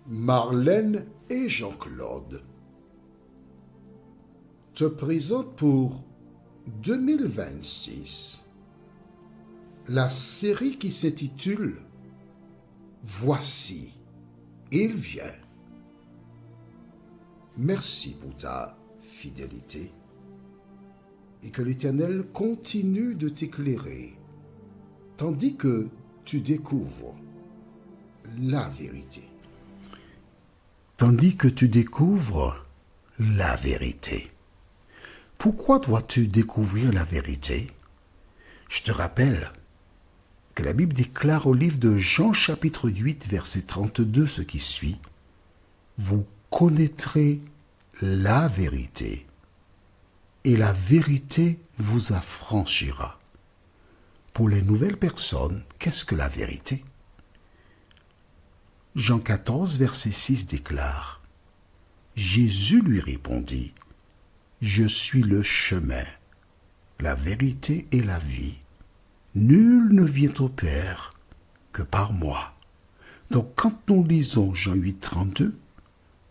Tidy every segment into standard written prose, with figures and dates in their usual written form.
Marlène et Jean-Claude te présentent pour 2026 la série qui s'intitule « Voici, il vient ». Merci pour ta fidélité et que l'Éternel continue de t'éclairer tandis que tu découvres la vérité. Tandis que tu découvres la vérité. Pourquoi dois-tu découvrir la vérité? Je te rappelle que la Bible déclare au livre de Jean chapitre 8 verset 32 ce qui suit. Vous connaîtrez la vérité et la vérité vous affranchira. Pour les nouvelles personnes, qu'est-ce que la vérité? Jean 14 verset 6 déclare « Jésus lui répondit, je suis le chemin, la vérité et la vie. Nul ne vient au Père que par moi. » Donc quand nous lisons Jean 8, 32,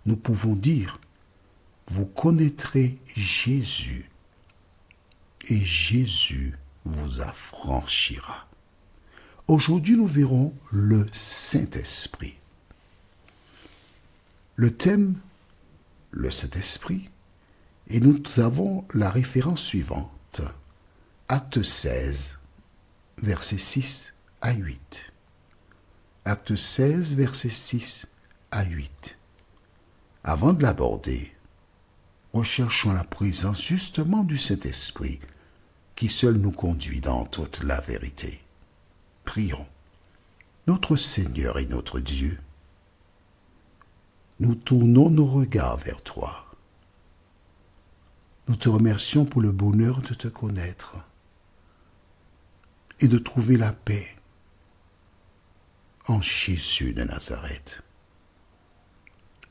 nous pouvons dire « Vous connaîtrez Jésus et Jésus vous affranchira. » Aujourd'hui, nous verrons le Saint-Esprit. Le thème, le Saint-Esprit, et nous avons la référence suivante. Acte 16, versets 6 à 8. Acte 16, versets 6 à 8. Avant de l'aborder, recherchons la présence justement du Saint-Esprit qui seul nous conduit dans toute la vérité. Prions. Notre Seigneur et notre Dieu, nous tournons nos regards vers toi. Nous te remercions pour le bonheur de te connaître et de trouver la paix en Jésus de Nazareth.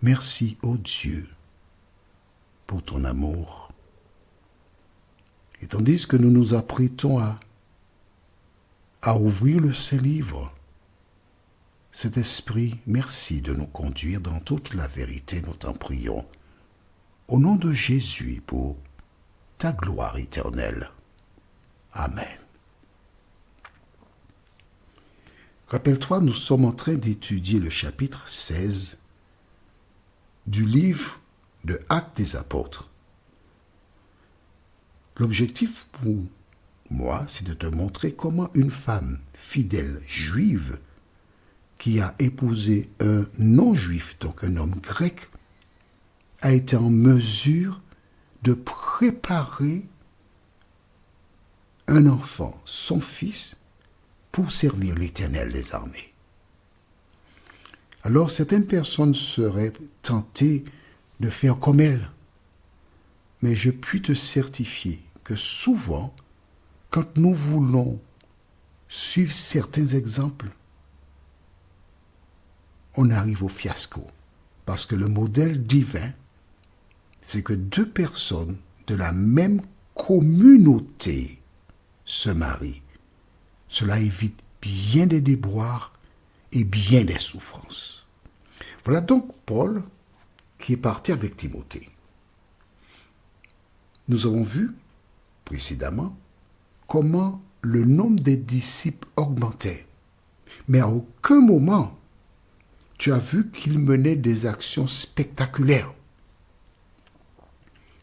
Merci, ô Dieu, pour ton amour. Et tandis que nous nous apprêtons à ouvrir le Saint-Livre, cet esprit, merci de nous conduire dans toute la vérité, nous t'en prions. Au nom de Jésus, pour ta gloire éternelle. Amen. Rappelle-toi, nous sommes en train d'étudier le chapitre 16 du livre de Actes des Apôtres. L'objectif pour moi, c'est de te montrer comment une femme fidèle juive qui a épousé un non-juif, donc un homme grec, a été en mesure de préparer un enfant, son fils, pour servir l'Éternel des armées. Alors certaines personnes seraient tentées de faire comme elle, mais je puis te certifier que souvent, quand nous voulons suivre certains exemples, on arrive au fiasco. Parce que le modèle divin, c'est que deux personnes de la même communauté se marient. Cela évite bien des déboires et bien des souffrances. Voilà donc Paul qui est parti avec Timothée. Nous avons vu précédemment comment le nombre des disciples augmentait. Mais à aucun moment, tu as vu qu'il menait des actions spectaculaires.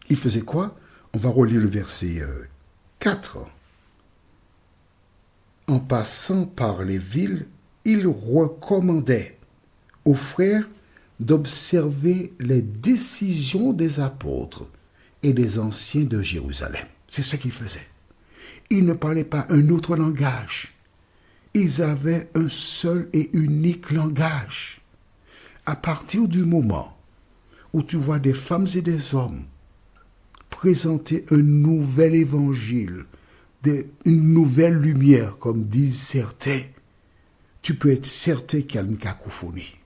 Il faisait quoi? On va relire le verset 4. En passant par les villes, il recommandait aux frères d'observer les décisions des apôtres et des anciens de Jérusalem. C'est ce qu'il faisait. Ils ne parlaient pas un autre langage. Ils avaient un seul et unique langage. À partir du moment où tu vois des femmes et des hommes présenter un nouvel évangile, une nouvelle lumière, comme disent certains, tu peux être certain qu'il y a une cacophonie.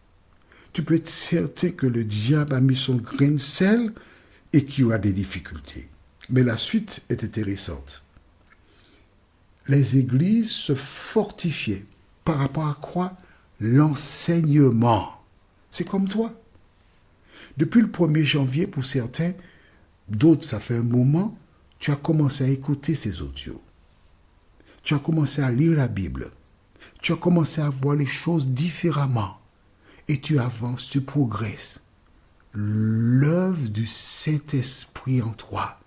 Tu peux être certain que le diable a mis son grain de sel et qu'il y aura des difficultés. Mais la suite est intéressante. Les églises se fortifiaient par rapport à quoi? L'enseignement. C'est comme toi. Depuis le 1er janvier, pour certains, d'autres, ça fait un moment, tu as commencé à écouter ces audios. Tu as commencé à lire la Bible. Tu as commencé à voir les choses différemment. Et tu avances, tu progresses. L'œuvre du Saint-Esprit en toi.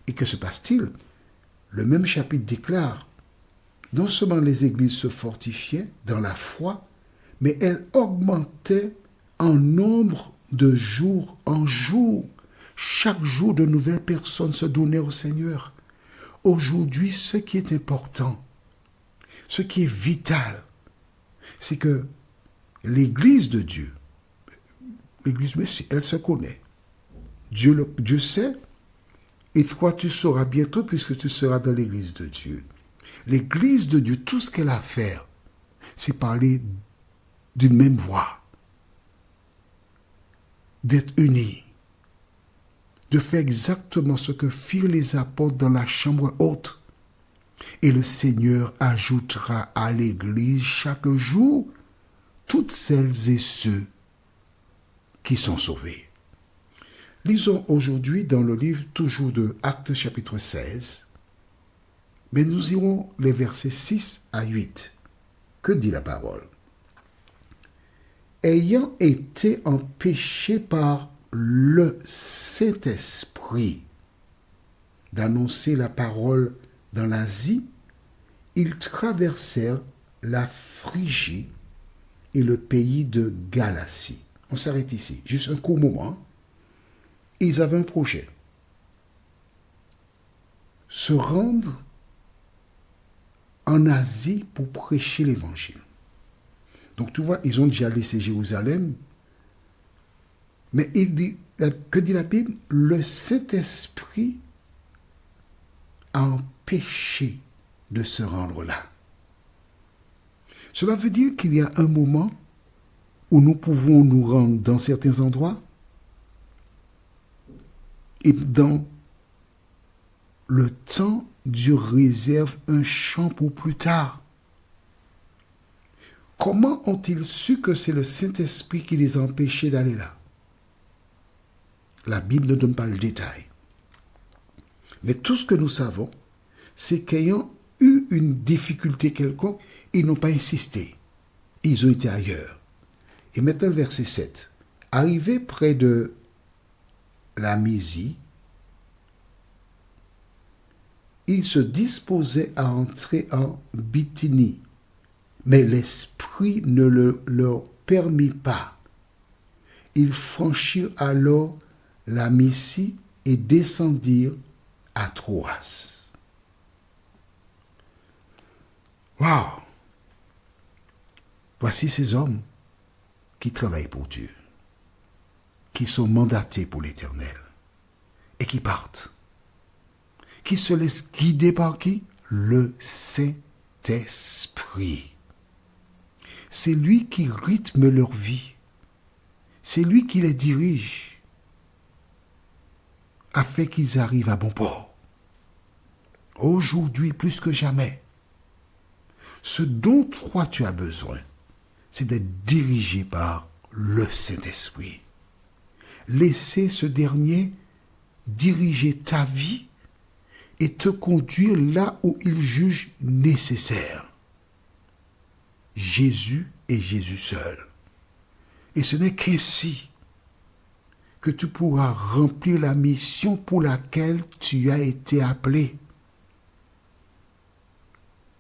Et que se passe-t-il? Le même chapitre déclare, non seulement les églises se fortifiaient dans la foi, mais elles augmentaient en nombre de jour en jour. Chaque jour, de nouvelles personnes se donnaient au Seigneur. Aujourd'hui, ce qui est important, ce qui est vital, c'est que l'Église de Dieu, l'Église, elle se connaît. Dieu sait, et toi tu sauras bientôt puisque tu seras dans l'Église de Dieu. L'Église de Dieu, tout ce qu'elle a à faire, c'est parler d'une même voix, d'être unis, de faire exactement ce que firent les apôtres dans la chambre haute. Et le Seigneur ajoutera à l'Église chaque jour toutes celles et ceux qui sont sauvés. Lisons aujourd'hui dans le livre toujours de Actes chapitre 16, mais nous irons les versets 6 à 8. Que dit la parole? Ayant été empêchés par le Saint-Esprit d'annoncer la parole dans l'Asie, ils traversèrent la Phrygie et le pays de Galatie. On s'arrête ici, juste un court moment. Ils avaient un projet. Se rendre en Asie pour prêcher l'évangile. Donc tu vois, ils ont déjà laissé Jérusalem. Mais que dit la Bible? Le Saint-Esprit a empêché de se rendre là. Cela veut dire qu'il y a un moment où nous pouvons nous rendre dans certains endroits et dans le temps, Dieu réserve un champ pour plus tard. Comment ont-ils su que c'est le Saint-Esprit qui les a empêchés d'aller là? La Bible ne donne pas le détail. Mais tout ce que nous savons, c'est qu'ayant eu une difficulté quelconque, ils n'ont pas insisté. Ils ont été ailleurs. Et maintenant le verset 7. Arrivé près de la Mysie, ils se disposaient à entrer en Bithynie, mais l'Esprit ne leur permit pas. Ils franchirent alors la Mysie et descendirent à Troas. Waouh! Voici ces hommes qui travaillent pour Dieu, qui sont mandatés pour l'Éternel et qui partent, qui se laissent guider par qui? Le Saint-Esprit. C'est lui qui rythme leur vie. C'est lui qui les dirige afin qu'ils arrivent à bon port. Aujourd'hui, plus que jamais, ce dont toi tu as besoin, c'est d'être dirigé par le Saint-Esprit. Laissez ce dernier diriger ta vie et te conduire là où il juge nécessaire. Jésus et Jésus seul. Et ce n'est qu'ainsi que tu pourras remplir la mission pour laquelle tu as été appelé.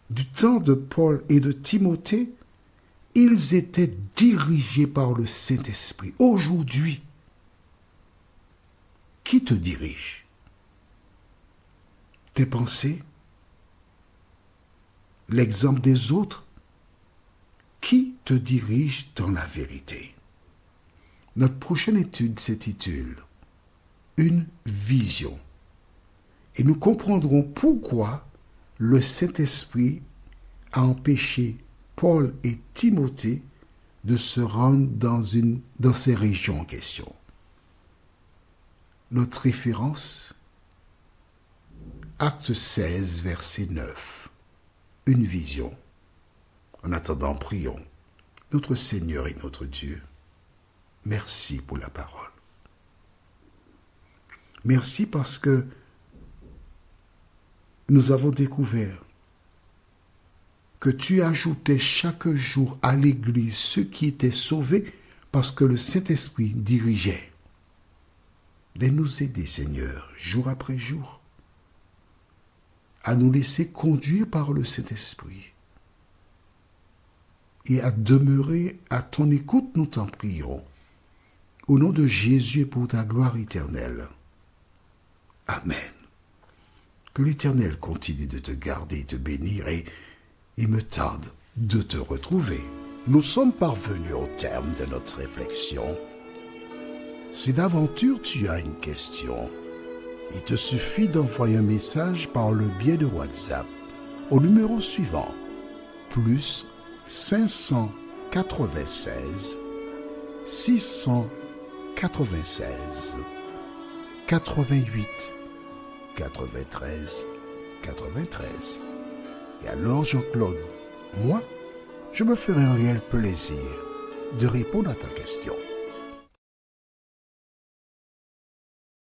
Du temps de Paul et de Timothée, ils étaient dirigés par le Saint-Esprit. Aujourd'hui, qui te dirige? Tes pensées? L'exemple des autres? Qui te dirige dans la vérité? Notre prochaine étude s'intitule « Une vision ». Et nous comprendrons pourquoi le Saint-Esprit a empêché Paul et Timothée de se rendre dans ces régions en question. Notre référence, Acte 16, verset 9. Une vision. En attendant, prions. Notre Seigneur et notre Dieu, Merci pour la parole. Merci parce que nous avons découvert que tu ajoutais chaque jour à l'Église ceux qui étaient sauvés parce que le Saint-Esprit dirigeait. De nous aider, Seigneur, jour après jour, à nous laisser conduire par le Saint-Esprit et à demeurer à ton écoute, nous t'en prions. Au nom de Jésus et pour ta gloire éternelle. Amen. Que l'Éternel continue de te garder et te bénir et me tarde de te retrouver. Nous sommes parvenus au terme de notre réflexion. Si d'aventure tu as une question, il te suffit d'envoyer un message par le biais de WhatsApp au numéro suivant, plus 596 696 88 93 93. Et alors Jean-Claude, moi, je me ferai un réel plaisir de répondre à ta question.